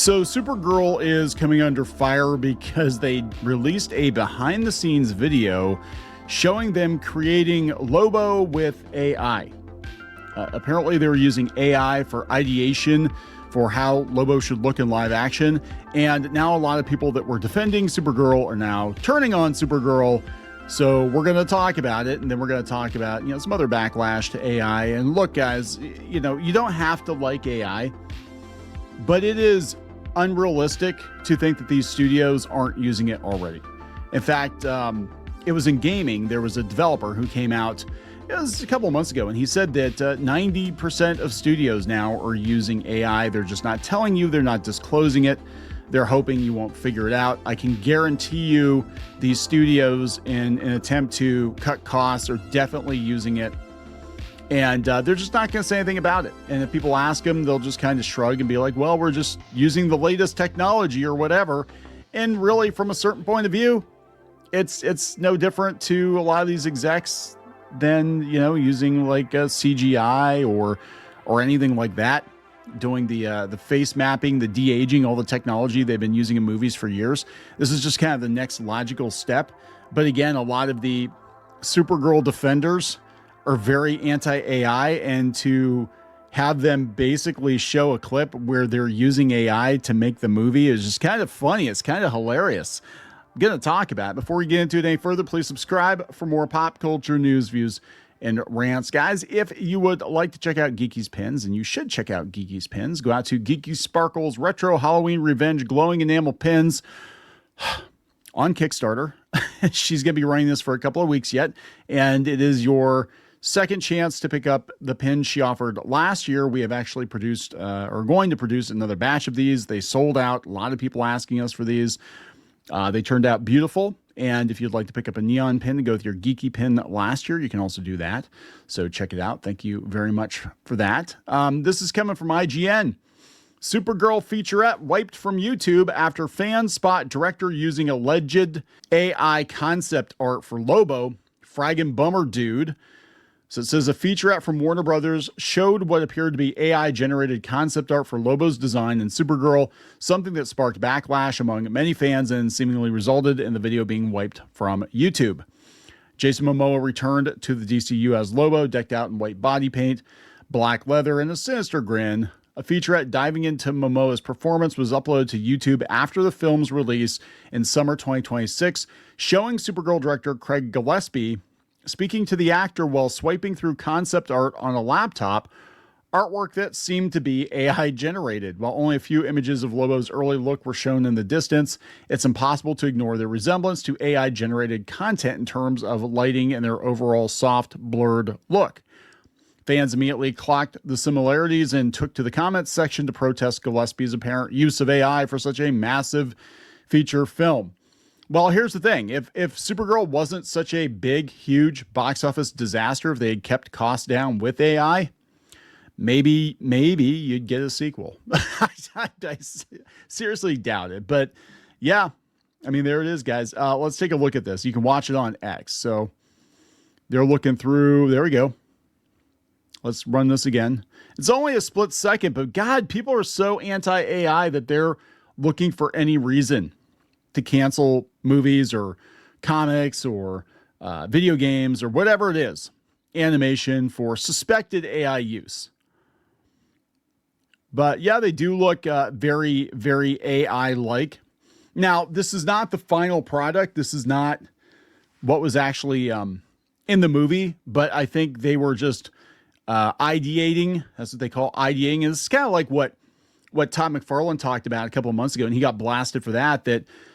So Supergirl is coming under fire because they released a behind-the-scenes video showing them creating Lobo with AI. Apparently they were using AI for ideation for how Lobo should look in live action. And now a lot of people that were defending Supergirl are now turning on Supergirl. So we're going to talk about it, and then we're going to talk about, some other backlash to AI. And look, guys, you don't have to like AI, but it is unrealistic to think that these studios aren't using it already. In fact, it was in gaming. There was a developer who came out, it was a couple of months ago, and he said that 90% of studios now are using AI. They're just not telling you. They're not disclosing it. They're hoping you won't figure it out. I can guarantee you these studios, in an attempt to cut costs, are definitely using it. And they're just not going to say anything about it. And if people ask them, they'll just kind of shrug and be like, well, we're just using the latest technology or whatever. And really, from a certain point of view, it's no different to a lot of these execs than, using like a CGI or anything like that, doing the face mapping, the de-aging, all the technology they've been using in movies for years. This is just kind of the next logical step. But again, a lot of the Supergirl defenders are very anti-AI, and to have them basically show a clip where they're using AI to make the movie is just kind of funny. It's kind of hilarious. I'm going to talk about it. Before we get into it any further, please subscribe for more pop culture news, views, and rants. Guys, if you would like to check out Geeky's Pins, and you should check out Geeky's Pins, go out to Geeky Sparkles Retro Halloween Revenge Glowing Enamel Pins on Kickstarter. She's going to be running this for a couple of weeks yet, and it is your second chance to pick up the pin she offered last year. We have actually produced or going to produce another batch of these. They sold out. A lot of people asking us for these. They turned out beautiful. And if you'd like to pick up a neon pin to go with your geeky pin last year, you can also do that. So check it out. Thank you very much for that. This is coming from IGN. Supergirl featurette wiped from YouTube after fans spot director using alleged AI concept art for Lobo. Fraggin' bummer, dude. So it says a featurette from Warner Brothers showed what appeared to be AI-generated concept art for Lobo's design in Supergirl, something that sparked backlash among many fans and seemingly resulted in the video being wiped from YouTube. Jason Momoa returned to the DCU as Lobo, decked out in white body paint, black leather, and a sinister grin. A featurette diving into Momoa's performance was uploaded to YouTube after the film's release in summer 2026, showing Supergirl director Craig Gillespie speaking to the actor while swiping through concept art on a laptop, artwork that seemed to be AI generated. While only a few images of Lobo's early look were shown in the distance, it's impossible to ignore their resemblance to AI generated content in terms of lighting and their overall soft, blurred look. Fans immediately clocked the similarities and took to the comments section to protest Gillespie's apparent use of AI for such a massive feature film. Well, here's the thing. If Supergirl wasn't such a big, huge box office disaster, if they had kept costs down with AI, maybe you'd get a sequel. I seriously doubt it. But yeah, I mean, there it is, guys. Let's take a look at this. You can watch it on X. So they're looking through. There we go. Let's run this again. It's only a split second, but God, people are so anti-AI that they're looking for any reason to cancel movies or comics or video games or whatever it is, animation, for suspected AI use. But yeah, they do look very, very AI-like. Now, this is not the final product. This is not what was actually in the movie, but I think they were just ideating. That's what they call ideating. And it's kind of like what Todd McFarlane talked about a couple of months ago, and he got blasted for that,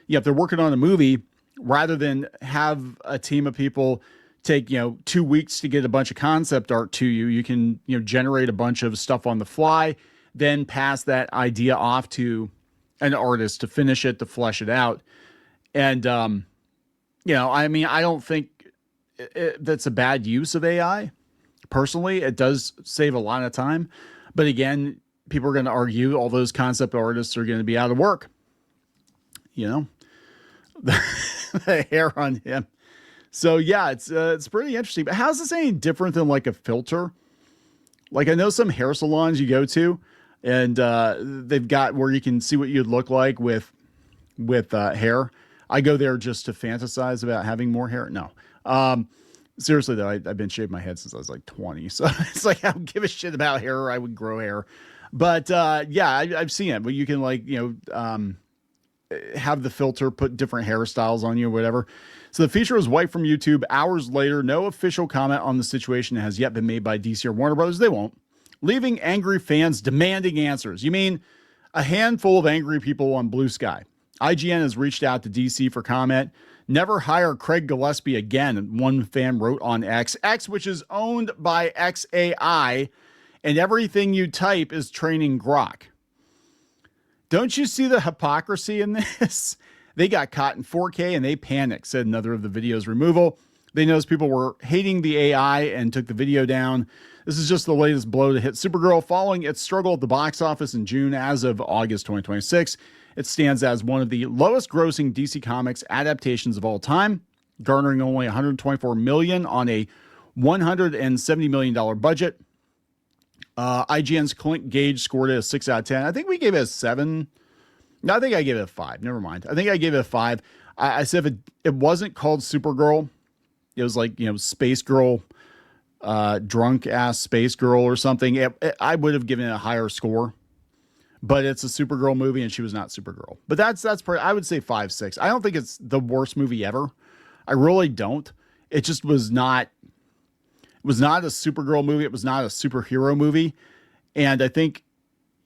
if they're working on a movie, rather than have a team of people take, 2 weeks to get a bunch of concept art to you, you can, generate a bunch of stuff on the fly, then pass that idea off to an artist to finish it, to flesh it out. And, I don't think that's a bad use of AI. Personally, it does save a lot of time. But again, people are going to argue all those concept artists are going to be out of work. The hair on him. So yeah, it's pretty interesting. But how's this any different than like a filter? Like, I know some hair salons you go to, And they've got where you can see what you'd look like with hair. I go there just to fantasize about having more hair. No. Seriously though, I've been shaving my head since I was like 20. So it's like, I don't give a shit about hair. I would grow hair. But yeah, I've seen it, but you can like, have the filter, put different hairstyles on you or whatever. So the feature was wiped from YouTube hours later. No official comment on the situation has yet been made by DC or Warner Brothers. They won't. Leaving angry fans demanding answers. You mean a handful of angry people on Blue Sky. IGN has reached out to DC for comment. Never hire Craig Gillespie again, one fan wrote on X, which is owned by XAI, and everything you type is training Grok. Don't you see the hypocrisy in this? They got caught in 4K and they panicked, said another of the video's removal. They noticed people were hating the AI and took the video down. This is just the latest blow to hit Supergirl following its struggle at the box office in June. As of August 2026, it stands as one of the lowest grossing DC Comics adaptations of all time, garnering only $124 million on a $170 million budget. IGN's Clint Gage scored it a 6 out of 10. I think we gave it a 7. No, I think I gave it a 5. Never mind. I think I gave it a 5. I said if it wasn't called Supergirl, it was like, Space Girl, drunk ass Space Girl or something, I would have given it a higher score. But it's a Supergirl movie and she was not Supergirl. But that's I would say 5, 6. I don't think it's the worst movie ever. I really don't. It just was not. It was not a Supergirl movie. It was not a superhero movie. And I think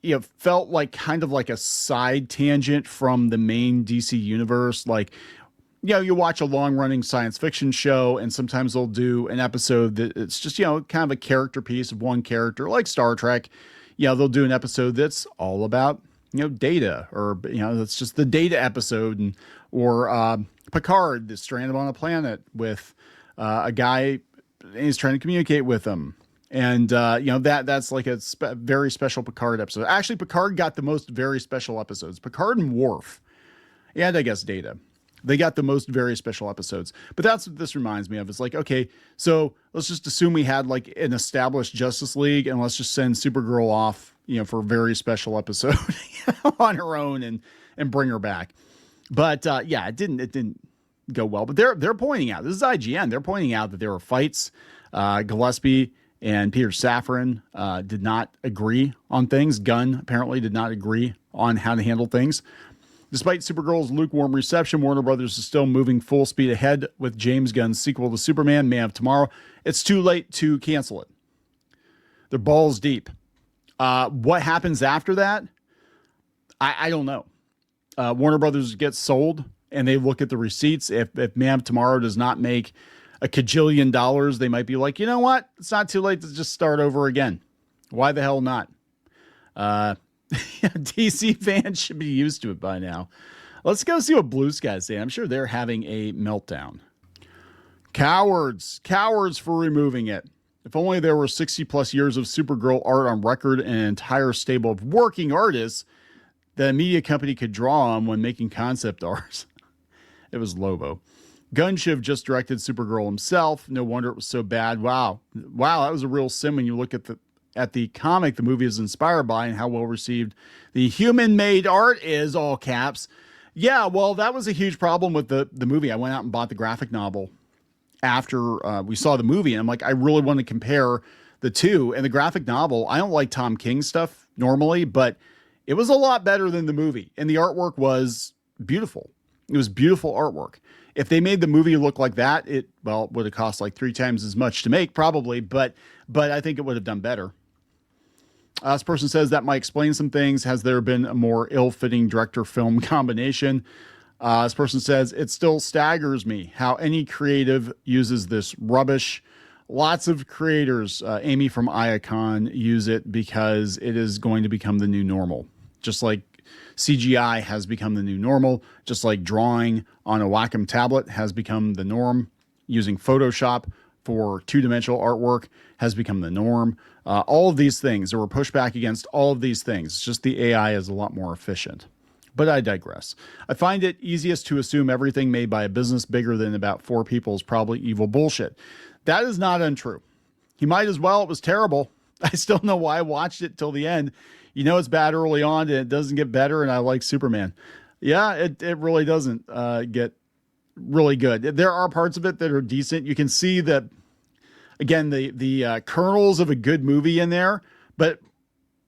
it felt like kind of like a side tangent from the main DC universe. Like, you watch a long running science fiction show and sometimes they'll do an episode that it's just, kind of a character piece of one character, like Star Trek. They'll do an episode that's all about, Data, or, that's just the Data episode, or Picard that's stranded on a planet with a guy, and he's trying to communicate with them. And, that's like a very special Picard episode. Actually, Picard got the most very special episodes. Picard and Worf, and I guess Data. They got the most very special episodes. But that's what this reminds me of. It's like, okay, so let's just assume we had like an established Justice League and let's just send Supergirl off, for a very special episode on her own and bring her back. But it didn't go well. But they're pointing out, this is IGN, they're pointing out that there were fights. Gillespie and Peter Safran did not agree on things. Gunn apparently did not agree on how to handle things. Despite Supergirl's lukewarm reception, Warner Brothers is still moving full speed ahead with James Gunn's sequel to Superman, Man of Tomorrow. It's too late to cancel it. They're balls deep. What happens after that? I don't know. Warner Brothers gets sold and they look at the receipts. If Man of Tomorrow does not make a cajillion dollars, they might be like, you know what? It's not too late to just start over again. Why the hell not? DC fans should be used to it by now. Let's go see what Blue Sky's saying. I'm sure they're having a meltdown. Cowards for removing it. If only there were 60 plus years of Supergirl art on record and an entire stable of working artists that a media company could draw on when making concept art. It was Lobo. Gunn should have just directed Supergirl himself. No wonder it was so bad. Wow, that was a real sin when you look at the comic the movie is inspired by and how well received the human-made art is, all caps. Yeah, well, that was a huge problem with the movie. I went out and bought the graphic novel after we saw the movie, and I'm like, I really want to compare the two. And the graphic novel, I don't like Tom King stuff normally, but it was a lot better than the movie. And the artwork was beautiful. It was beautiful artwork. If they made the movie look like that, it would have cost like 3 times as much to make, probably, but I think it would have done better. This person says that might explain some things. Has there been a more ill-fitting director-film combination? This person says, it still staggers me how any creative uses this rubbish. Lots of creators, Amy from Iacon, use it because it is going to become the new normal. Just like CGI has become the new normal, just like drawing on a Wacom tablet has become the norm. Using Photoshop for 2-dimensional artwork has become the norm. All of these things, there were pushback against all of these things. It's just the AI is a lot more efficient. But I digress. I find it easiest to assume everything made by a business bigger than about 4 people is probably evil bullshit. That is not untrue. He might as well. It was terrible. I still know why I watched it till the end. You know it's bad early on and it doesn't get better, and I like Superman. Yeah, it really doesn't get really good. There are parts of it that are decent. You can see that, again, the kernels of a good movie in there, but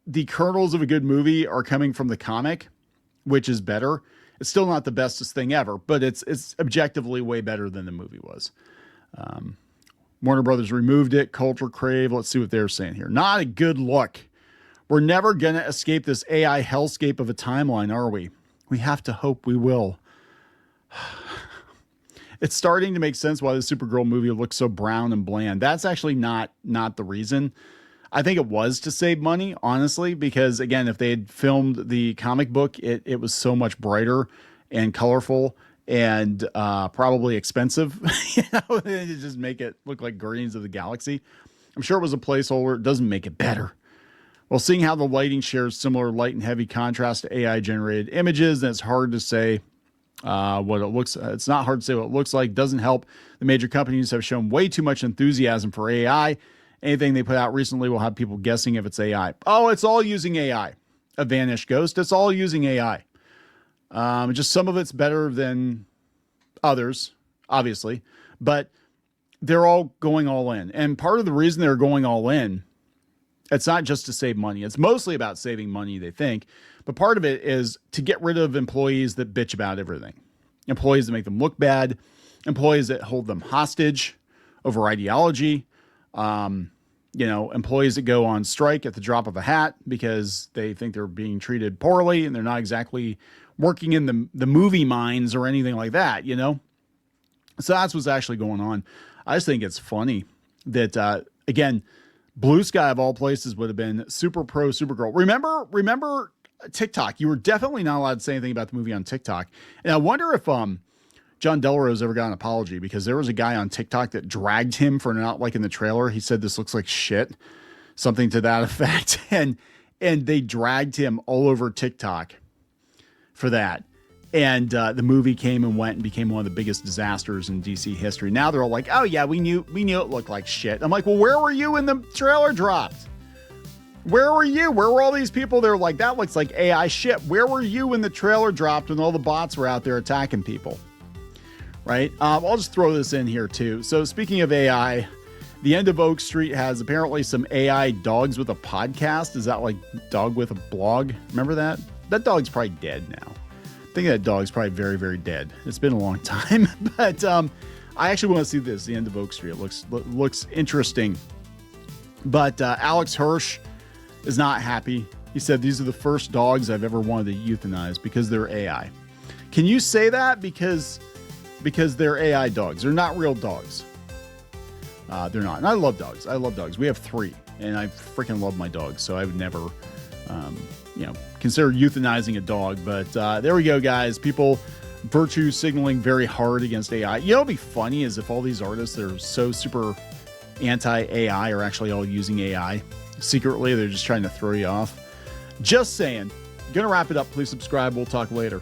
the kernels of a good movie are coming from the comic, which is better. It's still not the bestest thing ever, but it's objectively way better than the movie was. Warner Brothers removed it. Culture Crave. Let's see what they're saying here. Not a good look. We're never going to escape this AI hellscape of a timeline, are we? We have to hope we will. It's starting to make sense why the Supergirl movie looks so brown and bland. That's actually not the reason. I think it was to save money, honestly, because again, if they had filmed the comic book, it was so much brighter and colorful and probably expensive. They just make it look like Guardians of the Galaxy. I'm sure it was a placeholder. It doesn't make it better. Well, seeing how the lighting shares similar light and heavy contrast to AI generated images, then it's hard to say what it looks. It's not hard to say what it looks like. Doesn't help. The major companies have shown way too much enthusiasm for AI. Anything they put out recently will have people guessing if it's AI. Oh, it's all using AI. A vanished ghost. It's all using AI. Just some of it's better than others, obviously, but they're all going all in. And part of the reason they're going all in, it's not just to save money. It's mostly about saving money, they think. But part of it is to get rid of employees that bitch about everything. Employees that make them look bad. Employees that hold them hostage over ideology. Employees that go on strike at the drop of a hat because they think they're being treated poorly and they're not exactly working in the movie mines or anything like that, So that's what's actually going on. I just think it's funny that, again, Blue Sky of all places would have been super pro Supergirl. Remember TikTok? You were definitely not allowed to say anything about the movie on TikTok. And I wonder if John Delrose ever got an apology, because there was a guy on TikTok that dragged him for not liking the trailer. He said this looks like shit, something to that effect. And they dragged him all over TikTok for that. And the movie came and went and became one of the biggest disasters in DC history. Now they're all like, oh yeah, we knew it looked like shit. I'm like, well, where were you when the trailer dropped? Where were you? Where were all these people? They're like, that looks like AI shit. Where were you when the trailer dropped and all the bots were out there attacking people? Right? I'll just throw this in here too. So speaking of AI, the end of Oak Street has apparently some AI dogs with a podcast. Is that like dog with a blog? Remember that? That dog's probably dead now. I think that dog's probably very, very dead. It's been a long time, but I actually want to see this, the end of Oak Street. It looks interesting. But Alex Hirsch is not happy. He said, these are the first dogs I've ever wanted to euthanize because they're AI. Can you say that? Because they're AI dogs. They're not real dogs. They're not. And I love dogs. We have 3, and I freaking love my dogs. So I would never, consider euthanizing a dog. But there we go, guys. People virtue signaling very hard against AI. You know, what'd be funny is if all these artists that are so super anti-AI are actually all using AI secretly. They're just trying to throw you off. Just saying. Gonna wrap it up. Please subscribe. We'll talk later.